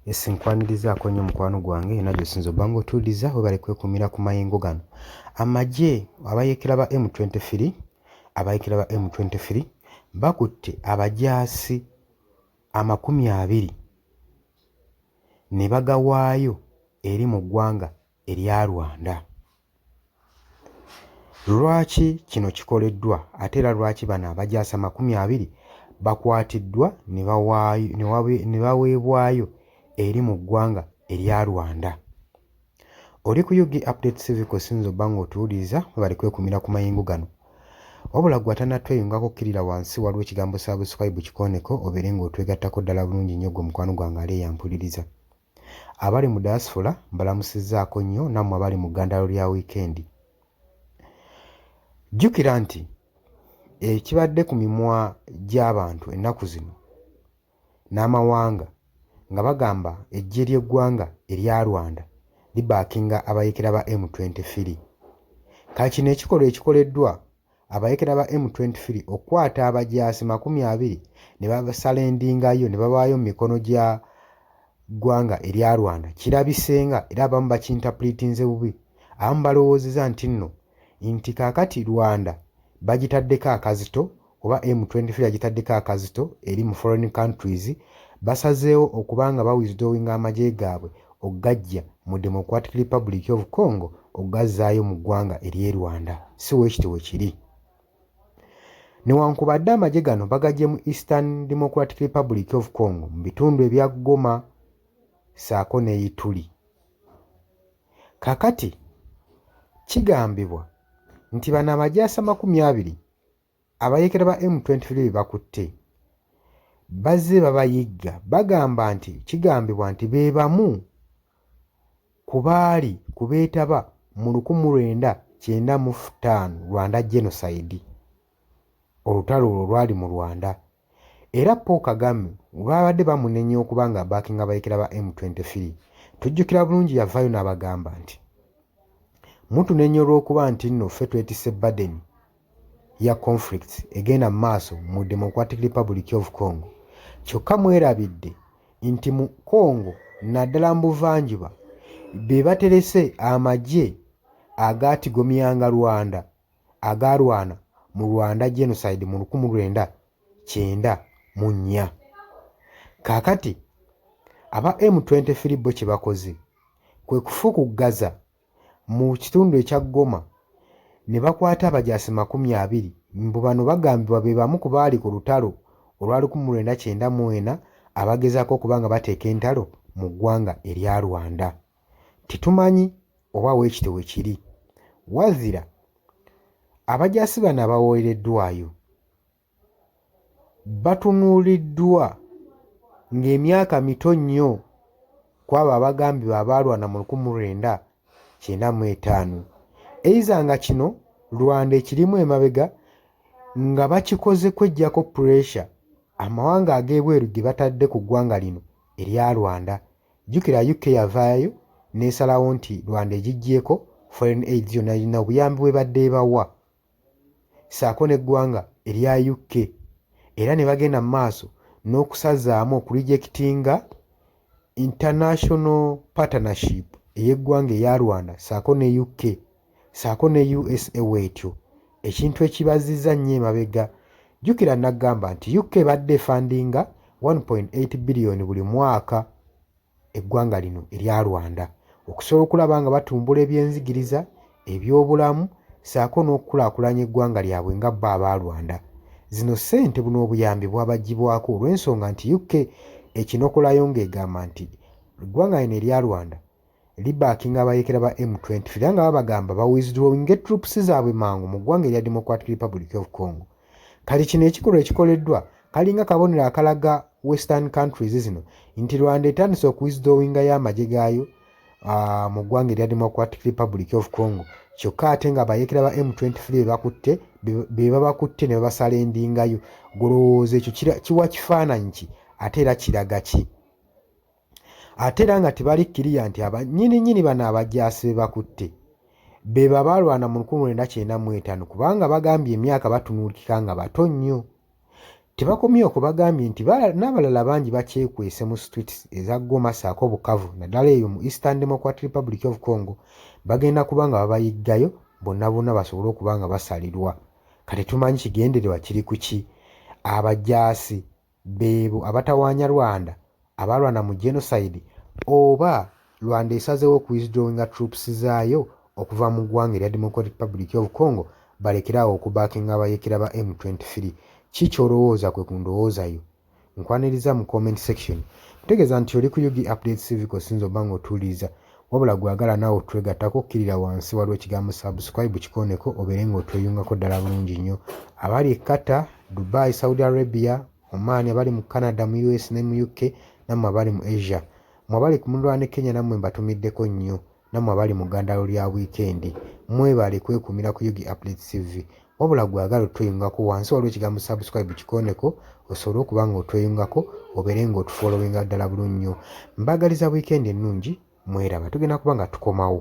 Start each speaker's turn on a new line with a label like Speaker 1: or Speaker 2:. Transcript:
Speaker 1: Esinkwanirizaako nnyo mukwano gwange nagyo sinza obbanga otuuliza we bali kwekumira ku mayengo gano. Amagye abayeekera ba M23 bakutte abajaasi 20 ne bagawaayo eri mu ggwanga erya Rwanda. Lwaki kino kikoleddwa ate era lwaki bano abajaasi 20 bakwatiddwa ne baweebwayo eri mu ggwanga erya Rwanda? Oli ku UG Update TV sinza obba ng'otuwuliriza we bali kwekumira ku mayengo gano. Wabula ggwe atannatweyungako kkirira wansi waliwo ekigambo subscribe kikooneko obeere ng'otwegattako ddala bulungi nnyo ggwe mukwano gwange ali eyampuliriza. Abali mu diaspora mbalamusizzaako nnyo nammwe abali mu ggandalo lya wiikendi. Jjukira nti ekibadde ku mimwa gy'abantu ennaku zino n'amawanga nga bagamba eggye ly'eggwanga erya Rwanda libaakinga abayeekera ba M23. Kakino ekikolwa ekikoleddwa abayeekera ba M23 okukwata abajaasi 20 ne babasalendingayo ne babaayo mu mikono gya ggwanga erya Rwanda kirabisenga era abamu bakintapulitinze bubi. Abamu balowoozeza nti kaakati Rwanda bagitaddeko akazito oba M23 agitaddeko akazito eri mu foreign countries, basazeewo okubanga bawithdrawinga amagye gaabwe oggajja mu Democratic Republic of Congo oggazzaayo mu ggwanga ery'e Rwanda. Si weekiti we kiri. Newankubadde amagye gano bagagye mu Eastern Democratic Republic of Congo mu bitundu ebya Goma ssaako ne Ituri. Kakati kigambibwa nti bano abajaasi 20 abayeekera ba M23 be bakutte bazze babayigga bagamba nti kigambibwa nti be bamu ku baali ku beetaba mu 1995 Rwanda genocide, olutalo olwo lwali mu Rwanda, era Paul Kagame lwabadde bamunenya okuba nga baakinga abayeekera ba M23. Tujjukira bulungi yavaayo n'abagamba nti mutunenya olw'okuba nti nno ffe twetisse burden ya conflict egenda mu maaso mu Democratic Republic of Congo. Kyokka mwerabidde nti mu Congo naddala mu buvanjuba be baterese amagye agaatigomyanga Rwanda agalwana mu Rwanda genocide mu 1994. Kaakati aba M23 bo kye bakoze kwe kufukugaza mu kitundu ekya Goma ne bakwata abajaasi 20 mbu bano bagambibwa be bamu ku baali ku lutalo olwa 1994 abagezaako okuba nga bateeka entalo mu ggwanga erya Rwanda. Titumanyi oba weekiti we kiri, wazira abajaasi bano abaweereddwayo batunuuliddwa ng'emyaka mito nnyo ku abo abagambibwa abaalwana mu 1995. Eiza nga kino Rwanda ekirimu emabega nga bakikoze kweggyako pressure amawanga ag'ebweru gye batadde ku ggwanga lino erya Rwanda. Jjukira UK yavaayo n'esalawo nti Rwanda egiggyeko foreign aid yonna yonna obuyambi bwe badde bawa ssaako n'eggwanga erya UK, era ne bagenda mu maaso n'okusazaamu okurijectinga international partnership ey'eggwanga eya Rwanda ssaako ne UK ssaako ne USA weetyo, ekintu ekibazizza nnyo emabega. Jjukira nagamba nti UK badde fundinga 1.8 billion buli mwaka eggwanga lino erya Rwanda okusobola okulaba nga batumbula ebyenzigiriza, ebyobulamu ssaako n'okukulaakulanya eggwanga lyabwe nga bo aba Rwanda. Zino ssente buno obuyambi bwabagibwako olw'ensonga nti UK ekinokolayo ng'egamba nti eggwanga lino erya Rwanda libaakinga abayeekera ba M23 era nga babagamba bawithdrawing troops zaabwe mangu mu ggwanga erya Democratic Republic of Congo. Kati kino ekikolwa ekikoleddwa kalinga kabonero akalaga western countries zino nti Rwanda etandise okuwithdrawingayo amagye gaayo mu ggwanga erya Democratic Republic of Congo, kyokka ate nga abayeekera ba M23 be babakutte ne babasalendingayo. Golowooza ekyo kiwa kifaananyi ki ate era kiraga ki? Ate era nga tebali kkiriya nti abannyininyini bano abajaasi be bakutte be babaalwana mu 1995 kubanga bagambye emyaka batunuulika nga bato nnyo. Tebakomye okubagambye nti n'abalala bangi bakyekwese mu streets eza Goma saako Bukavu naddala eyo mu Eastern Democratic Republic of Congo bagenda kuba nga babayiggayo bonna basobole okuba nga basalirwa. Kati tumanyi kigendererwa kiri ku ki? Abajaasi beebo abatawaanya Rwanda abalwana mu genocide oba Rwanda esazeewo okuwithdrawinga troops zaayo okuva mu ggwanga erya Democratic Republic of Congo balekerawo okubaakinga abayekera ba M23. Ki ky'olowooza kwe ku ndowoozayo? Nkwaniriza mu comment section. Ntegeeza nti oli ku UG Updates TV kosinza oba ng'otuwuliriza wabula gwagala naawe otwegattako okkirira wansi waliwo ekigambo subscribe kikooneko obeere ng'otweyungako ddala bulungi nnyo. Abali e Qatar, Dubai, Saudi Arabia, Oman, abali mu Canada, mu US ne mu UK, nammwe abali mu Asia, mmwe abali ku mulwa ne Kenya nammwe mbatumiddeko nnyo, nammwe abali mu ggandalo lya wiikendi mwebale kwekumira ku UG Updates TV. Wabula gwagala otweyungako wansi waliwo ekigambo subscribe kikooneko osobole okuba ng'otweyungako obeere ng'otufollowinga ddala bulungi nnyo. Mbagaliza wiikendi ennungi mweraba tugenda kuba nga tukomawo.